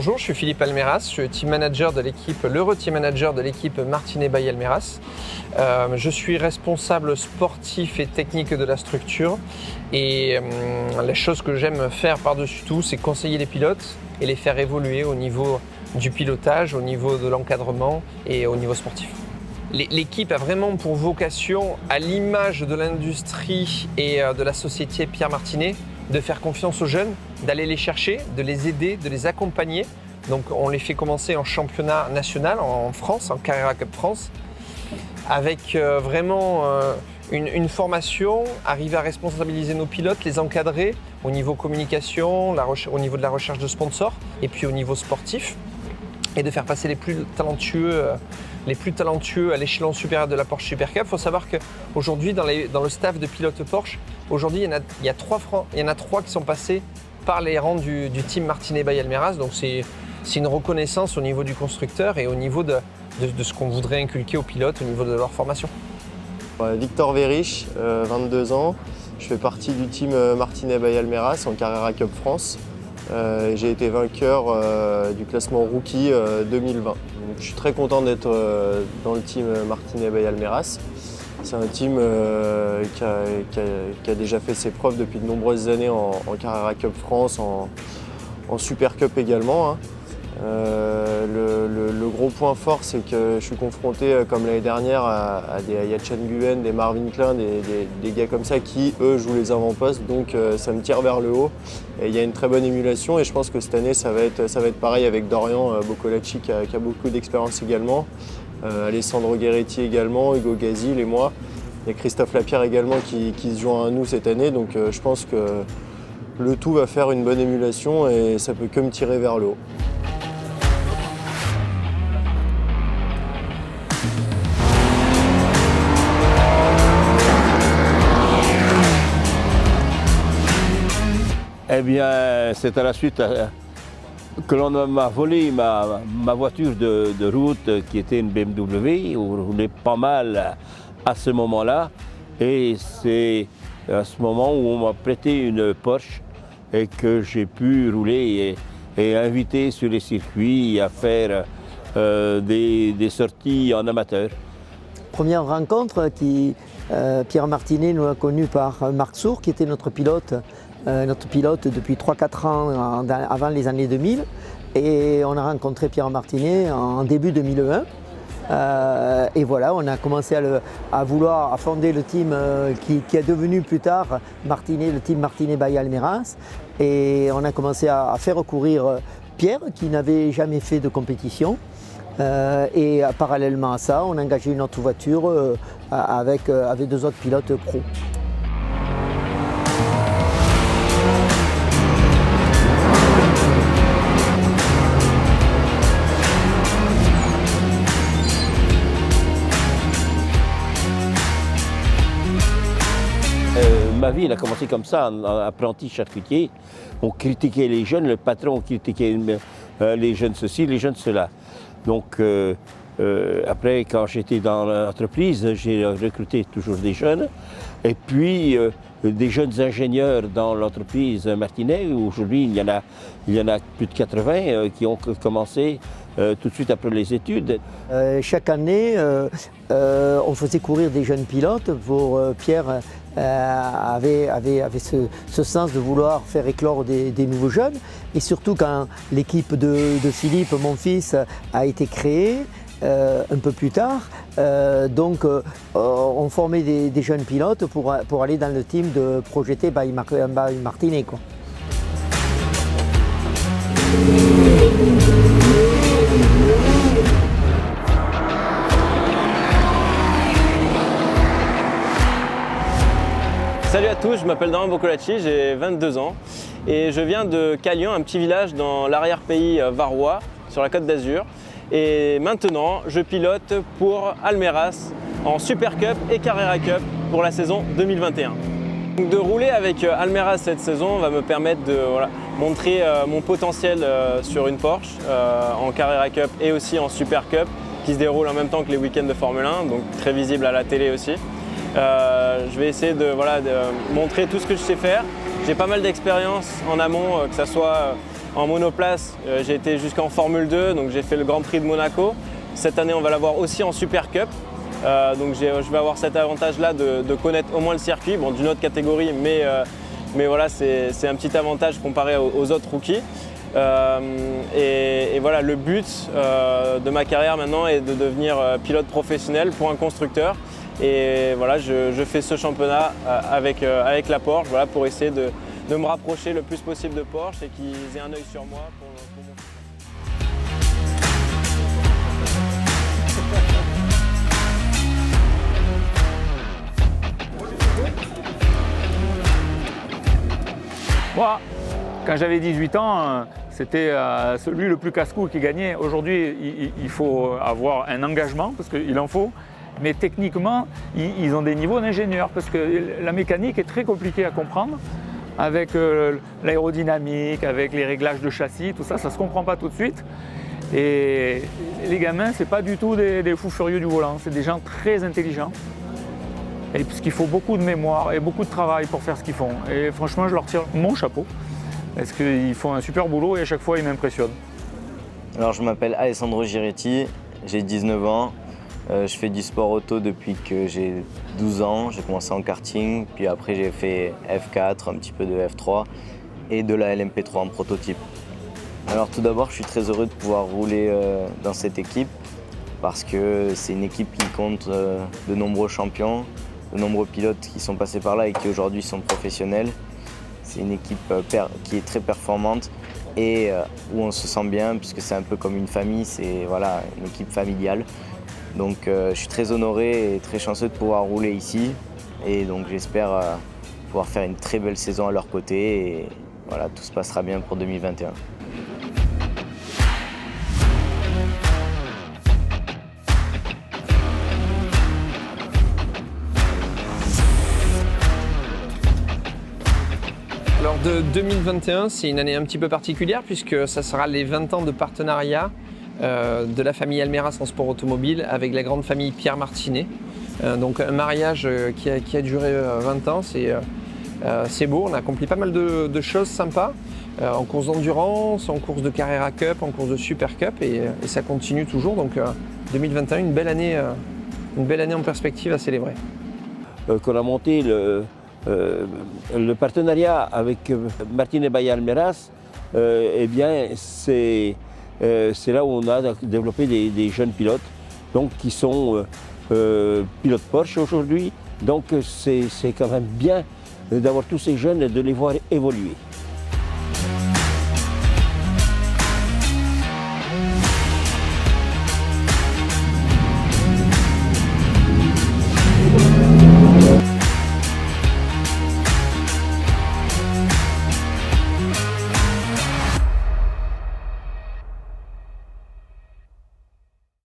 Bonjour, je suis Philippe Almeras, je suis team manager de l'équipe, l'Euro Team Manager de l'équipe Martinez by Almeras. Je suis responsable sportif et technique de la structure et la chose que j'aime faire par-dessus tout, c'est conseiller les pilotes et les faire évoluer au niveau du pilotage, au niveau de l'encadrement et au niveau sportif. L'équipe a vraiment pour vocation, à l'image de l'industrie et de la société Pierre Martinet, de faire confiance aux jeunes, d'aller les chercher, de les aider, de les accompagner. Donc on les fait commencer en championnat national en France, en Carrera Cup France, avec vraiment une formation, arriver à responsabiliser nos pilotes, les encadrer au niveau communication, au niveau de la recherche de sponsors et puis au niveau sportif, et de faire passer les plus talentueux à l'échelon supérieur de la Porsche Super Cup. Il faut savoir qu'aujourd'hui, dans le staff de pilotes Porsche, aujourd'hui, il y en a trois qui sont passés par les rangs du team Martinez by Almeras. Donc c'est une reconnaissance au niveau du constructeur et au niveau de ce qu'on voudrait inculquer aux pilotes au niveau de leur formation. Victor Verich, 22 ans. Je fais partie du team Martinez by Almeras en Carrera Cup France. J'ai été vainqueur du classement rookie 2020. Donc, je suis très content d'être dans le team Martinez by Almeras. C'est un team qui a déjà fait ses preuves depuis de nombreuses années en Carrera Cup France, en Super Cup également. Hein. Le gros point fort, c'est que je suis confronté, comme l'année dernière, à des Yachan Nguyen, des Marvin Klein, des gars comme ça qui, eux, jouent les avant-postes. Donc ça me tire vers le haut. Et il y a une très bonne émulation et je pense que cette année, ça va être pareil avec Dorian Boccolacci qui a beaucoup d'expérience également. Alessandro Guerretti également, Hugo Gazil et moi. Il y a Christophe Lapierre également qui se joint à nous cette année. Donc je pense que le tout va faire une bonne émulation et ça peut que me tirer vers le haut. Eh bien, c'est à la suite que l'on m'a volé ma voiture de route qui était une BMW, où je roulais pas mal à ce moment-là. Et c'est à ce moment où on m'a prêté une Porsche et que j'ai pu rouler et inviter sur les circuits à faire des sorties en amateur. Première rencontre Pierre Martinet nous a connus par Marc Sour, qui était notre pilote depuis 3-4 ans avant les années 2000. Et on a rencontré Pierre Martinet en début 2001. Et voilà, on a commencé à vouloir fonder le team qui est devenu plus tard le team Martinez by Almeras. Et on a commencé à faire courir Pierre, qui n'avait jamais fait de compétition. Et parallèlement à ça, on a engagé une autre voiture avec 2 autres pilotes pro. Ma vie, elle a commencé comme ça, en apprenti charcutier. On critiquait les jeunes, le patron critiquait les jeunes ceci, les jeunes cela. Donc après, quand j'étais dans l'entreprise, j'ai recruté toujours des jeunes. Et puis des jeunes ingénieurs dans l'entreprise Martinet. Aujourd'hui, il y en a plus de 80 qui ont commencé tout de suite après les études. Chaque année, on faisait courir des jeunes pilotes. Pierre avait ce sens de vouloir faire éclore des nouveaux jeunes. Et surtout quand l'équipe de Philippe, mon fils, a été créée, un peu plus tard, on formait des jeunes pilotes pour aller dans le team de Projeté by Martinet, quoi. Salut à tous, je m'appelle Dorian Boccolacci, j'ai 22 ans et je viens de Calian, un petit village dans l'arrière-pays varois, sur la Côte d'Azur. Et maintenant, je pilote pour Almeras en Super Cup et Carrera Cup pour la saison 2021. Donc de rouler avec Almeras cette saison va me permettre de montrer mon potentiel sur une Porsche en Carrera Cup et aussi en Super Cup qui se déroule en même temps que les week-ends de Formule 1, donc très visible à la télé aussi. Je vais essayer de montrer tout ce que je sais faire. J'ai pas mal d'expérience en amont, que ce soit En monoplace, j'ai été jusqu'en Formule 2, donc j'ai fait le Grand Prix de Monaco. Cette année, on va l'avoir aussi en Super Cup. Donc je vais avoir cet avantage-là de connaître au moins le circuit, bon, d'une autre catégorie, mais voilà, c'est un petit avantage comparé aux autres rookies. Et voilà, le but de ma carrière maintenant est de devenir pilote professionnel pour un constructeur. Et voilà, je fais ce championnat avec la Porsche, voilà, pour essayer de me rapprocher le plus possible de Porsche et qu'ils aient un œil sur moi pour mon... Moi, quand j'avais 18 ans, c'était celui le plus casse-cou qui gagnait. Aujourd'hui, il faut avoir un engagement, parce qu'il en faut, mais techniquement, ils ont des niveaux d'ingénieurs, parce que la mécanique est très compliquée à comprendre, avec l'aérodynamique, avec les réglages de châssis, tout ça, ça ne se comprend pas tout de suite. Et les gamins, ce n'est pas du tout des fous furieux du volant, c'est des gens très intelligents. Et parce qu'il faut beaucoup de mémoire et beaucoup de travail pour faire ce qu'ils font. Et franchement, je leur tire mon chapeau. Parce qu'ils font un super boulot et à chaque fois, ils m'impressionnent. Alors, je m'appelle Alessandro Giretti, j'ai 19 ans. Je fais du sport auto depuis que j'ai 12 ans. J'ai commencé en karting, puis après j'ai fait F4, un petit peu de F3 et de la LMP3 en prototype. Alors tout d'abord, je suis très heureux de pouvoir rouler dans cette équipe parce que c'est une équipe qui compte de nombreux champions, de nombreux pilotes qui sont passés par là et qui aujourd'hui sont professionnels. C'est une équipe qui est très performante et où on se sent bien puisque c'est un peu comme une famille, c'est voilà, une équipe familiale. Donc je suis très honoré et très chanceux de pouvoir rouler ici et donc j'espère pouvoir faire une très belle saison à leur côté et voilà, tout se passera bien pour 2021. Alors de 2021, c'est une année un petit peu particulière puisque ça sera les 20 ans de partenariat de la famille Almeras en sport automobile avec la grande famille Pierre Martinet. Donc un mariage qui a duré 20 ans, c'est beau, on a accompli pas mal de choses sympas en course d'endurance, en course de Carrera Cup, en course de Super Cup et ça continue toujours. Donc 2021, une belle année en perspective à célébrer. Qu'on a monté le partenariat avec Martinet by Almeras, eh bien c'est là où on a développé des jeunes pilotes donc, qui sont pilotes Porsche aujourd'hui. Donc c'est quand même bien d'avoir tous ces jeunes et de les voir évoluer.